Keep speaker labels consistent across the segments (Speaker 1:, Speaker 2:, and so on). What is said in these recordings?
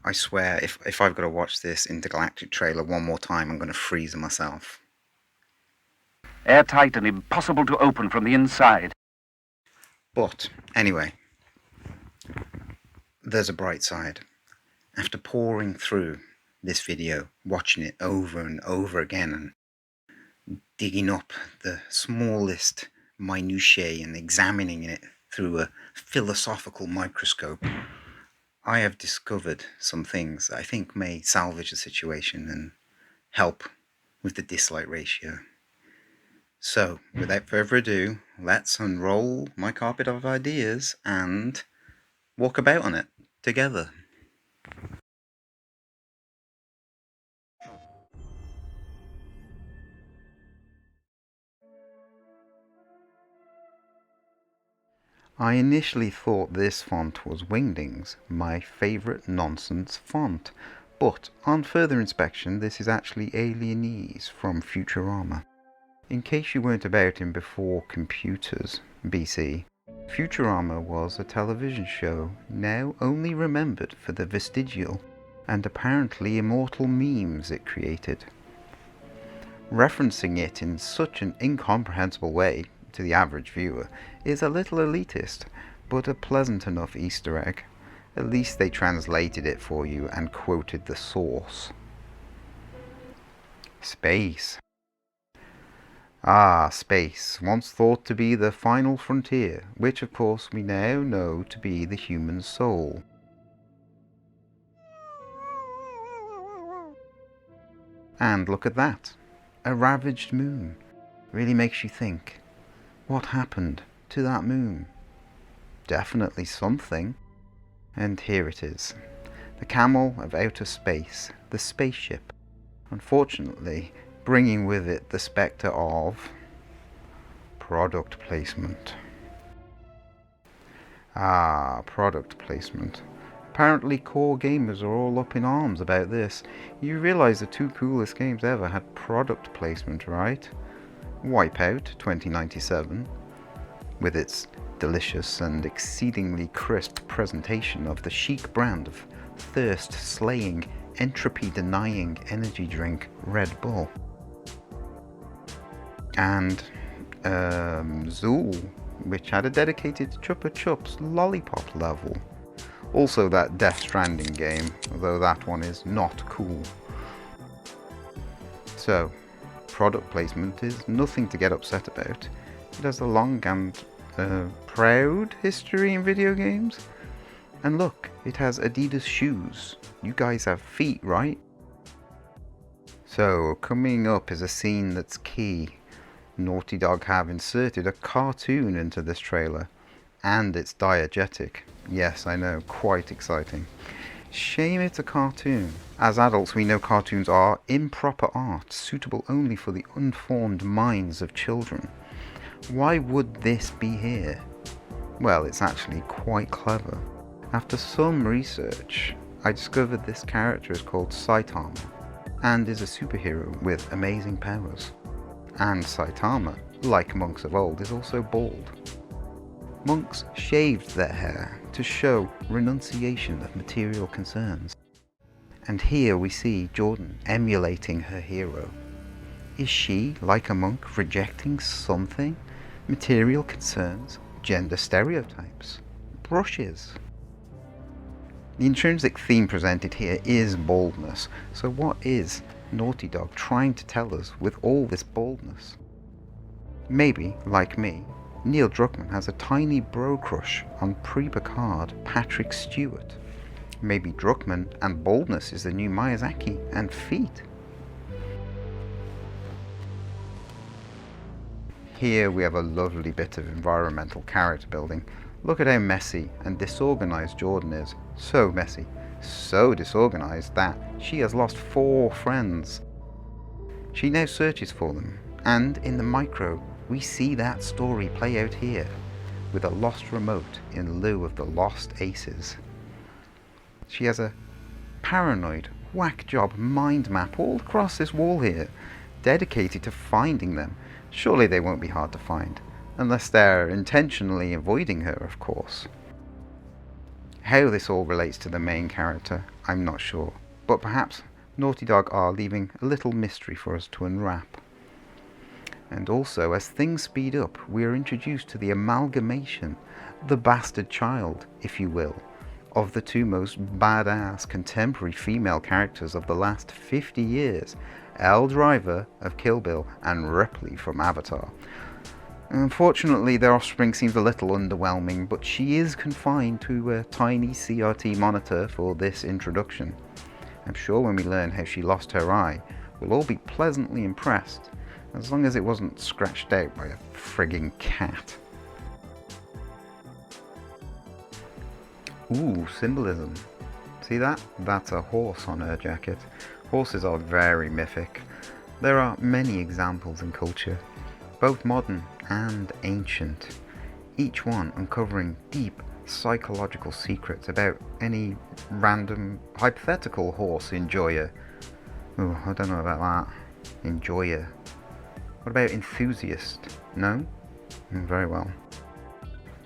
Speaker 1: I swear, if I've got to watch this Intergalactic trailer one more time, I'm going to freeze myself.
Speaker 2: Airtight and impossible to open from the inside.
Speaker 1: But, anyway, there's a bright side. After pouring through this video, watching it over and over again, and digging up the smallest minutiae and examining it through a philosophical microscope, I have discovered some things that I think may salvage the situation and help with the dislike ratio. So, without further ado, let's unroll my carpet of ideas and walk about on it together. I initially thought this font was Wingdings, my favourite nonsense font, but on further inspection this is actually Alienese from Futurama. In case you weren't about in before computers, BC, Futurama was a television show now only remembered for the vestigial and apparently immortal memes it created. Referencing it in such an incomprehensible way to the average viewer is a little elitist, but a pleasant enough Easter egg. At least they translated it for you and quoted the source. Space. Ah, space, once thought to be the final frontier, which of course we now know to be the human soul. And look at that, a ravaged moon. Really makes you think, what happened to that moon? Definitely something. And here it is, the camel of outer space, the spaceship. Unfortunately, bringing with it the spectre of product placement. Ah, product placement. Apparently core gamers are all up in arms about this. You realise the two coolest games ever had product placement, right? Wipeout 2097, with its delicious and exceedingly crisp presentation of the chic brand of thirst-slaying, entropy-denying energy drink Red Bull. And Zool, which had a dedicated Chupa Chups lollipop level. Also that Death Stranding game, although that one is not cool. So, product placement is nothing to get upset about. It has a long and proud history in video games. And look, it has Adidas shoes. You guys have feet, right? So, coming up is a scene that's key. Naughty Dog have inserted a cartoon into this trailer, and it's diegetic. Yes, I know, quite exciting. Shame it's a cartoon. As adults, we know cartoons are improper art, suitable only for the unformed minds of children. Why would this be here? Well, it's actually quite clever. After some research, I discovered this character is called Saitama, and is a superhero with amazing powers. And Saitama, like monks of old, is also bald. Monks shaved their hair to show renunciation of material concerns. And here we see Jordan emulating her hero. Is she, like a monk, rejecting something? Material concerns, gender stereotypes, brushes. The intrinsic theme presented here is boldness, so what is Naughty Dog trying to tell us with all this boldness? Maybe, like me, Neil Druckmann has a tiny bro crush on pre-Picard Patrick Stewart. Maybe Druckmann and boldness is the new Miyazaki and feet. Here we have a lovely bit of environmental character building. Look at how messy and disorganised Jordan is. So messy, so disorganised that she has lost 4 friends. She now searches for them, and in the micro, we see that story play out here, with a lost remote in lieu of the lost aces. She has a paranoid, whack job mind map all across this wall here, dedicated to finding them. Surely they won't be hard to find. unless they're intentionally avoiding her, of course. How this all relates to the main character, I'm not sure, but perhaps Naughty Dog are leaving a little mystery for us to unwrap. And also, as things speed up, we are introduced to the amalgamation, the bastard child, if you will, of the two most badass contemporary female characters of the last 50 years, Elle Driver of Kill Bill and Ripley from Avatar. Unfortunately, their offspring seems a little underwhelming, but she is confined to a tiny CRT monitor for this introduction. I'm sure when we learn how she lost her eye, we'll all be pleasantly impressed, as long as it wasn't scratched out by a frigging cat. Ooh, symbolism. See that? That's a horse on her jacket. Horses are very mythic. There are many examples in culture, both modern and ancient, each one uncovering deep psychological secrets about any random hypothetical horse enjoyer. Oh, I don't know about that. Enjoyer. What about enthusiast? No? Very well.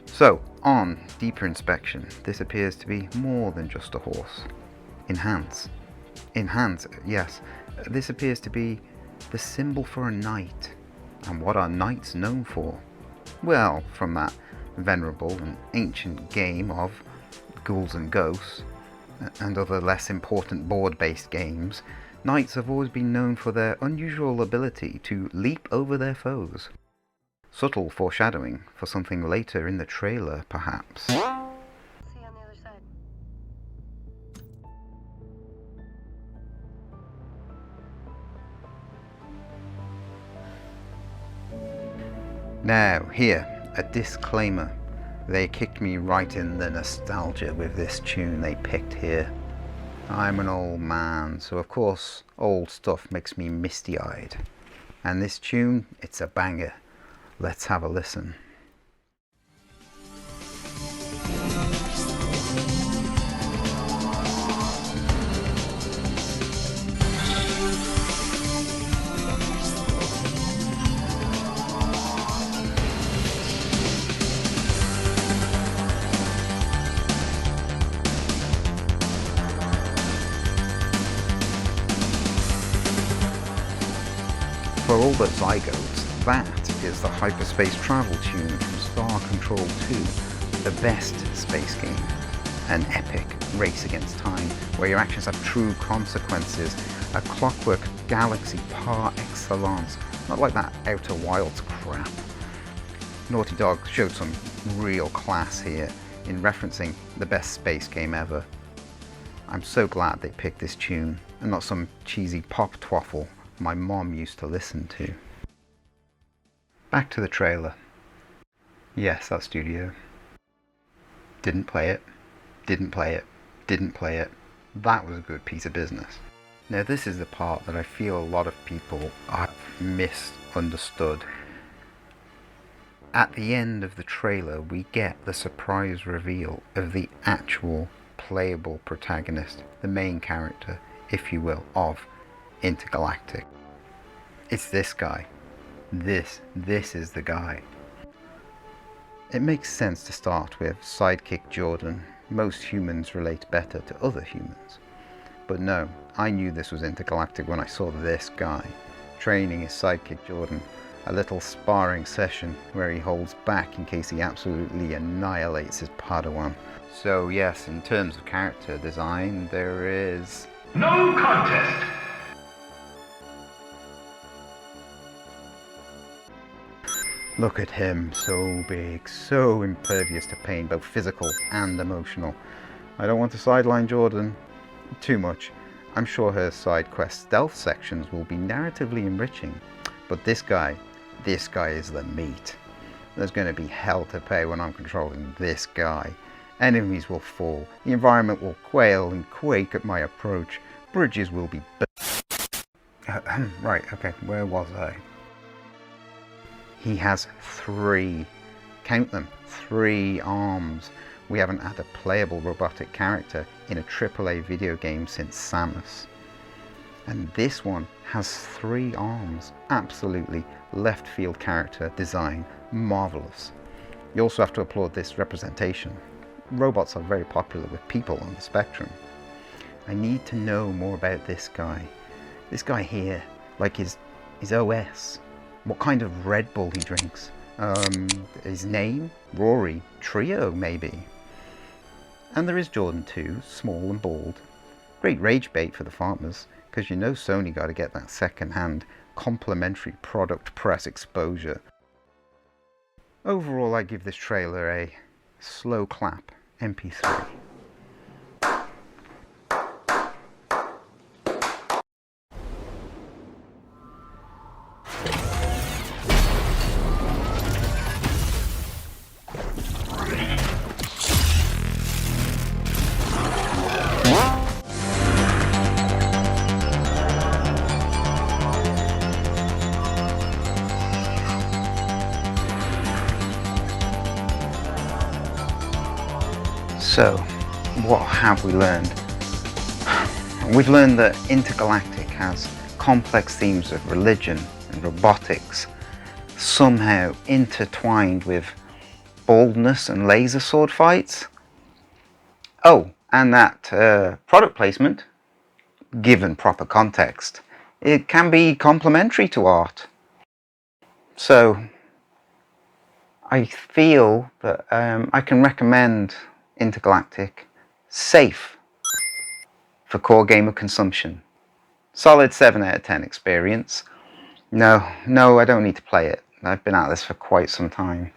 Speaker 1: So, on deeper inspection, this appears to be more than just a horse. Enhance, yes. This appears to be the symbol for a knight. And what are knights known for? Well, from that venerable and ancient game of Ghouls and Ghosts, and other less important board-based games, knights have always been known for their unusual ability to leap over their foes. Subtle foreshadowing for something later in the trailer, perhaps.
Speaker 3: See you on the other side.
Speaker 1: Now, here, a disclaimer. They kicked me right in the nostalgia with this tune they picked here. I'm an old man, so of course old stuff makes me misty-eyed. And this tune, it's a banger. Let's have a listen. For all the zygotes, that is the hyperspace travel tune from Star Control 2, the best space game. An epic race against time, where your actions have true consequences, a clockwork galaxy par excellence, not like that Outer Wilds crap. Naughty Dog showed some real class here in referencing the best space game ever. I'm so glad they picked this tune, and not some cheesy pop twaffle my mom used to listen to. Back to the trailer. Yes, that studio. Didn't play it. Didn't play it. Didn't play it. That was a good piece of business. Now this is the part that I feel a lot of people have misunderstood. At the end of the trailer, we get the surprise reveal of the actual playable protagonist, the main character, if you will, of Intergalactic. It's this guy. This is the guy. It makes sense to start with sidekick Jordan. Most humans relate better to other humans. But no, I knew this was Intergalactic when I saw this guy training his sidekick Jordan. A little sparring session where he holds back in case he absolutely annihilates his Padawan. So yes, in terms of character design, there is
Speaker 2: No contest!
Speaker 1: Look at him, so big, so impervious to pain, both physical and emotional. I don't want to sideline Jordan too much. I'm sure her side quest stealth sections will be narratively enriching, but this guy is the meat. There's going to be hell to pay when I'm controlling this guy. Enemies will fall, the environment will quail and quake at my approach, bridges will be right, okay, where was I? He has 3, count them, 3 arms. We haven't had a playable robotic character in a AAA video game since Samus. And this one has 3 arms. Absolutely left field character design. Marvelous. You also have to applaud this representation. Robots are very popular with people on the spectrum. I need to know more about this guy. This guy here, like his OS. What kind of Red Bull he drinks. His name? Rory. Trio, maybe. And there is Jordan too, small and bald. Great rage bait for the farmers, because you know Sony got to get that second-hand complimentary product press exposure. Overall, I give this trailer a slow clap MP3. So, what have we learned? We've learned that Intergalactic has complex themes of religion and robotics, somehow intertwined with baldness and laser sword fights. Oh, and that product placement, given proper context, it can be complementary to art. So, I feel that I can recommend Intergalactic safe for core gamer consumption. Solid 7 out of 10 experience. No, I don't need to play it. I've been at this for quite some time.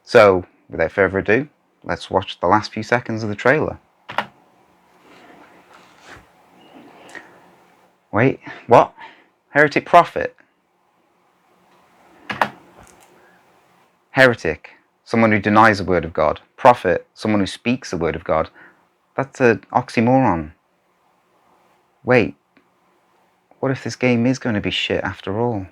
Speaker 1: So, without further ado, let's watch the last few seconds of the trailer. Wait, what? Heretic Prophet? Heretic, someone who denies the word of God. Prophet, someone who speaks the word of God. That's an oxymoron. Wait, what if this game is going to be shit after all?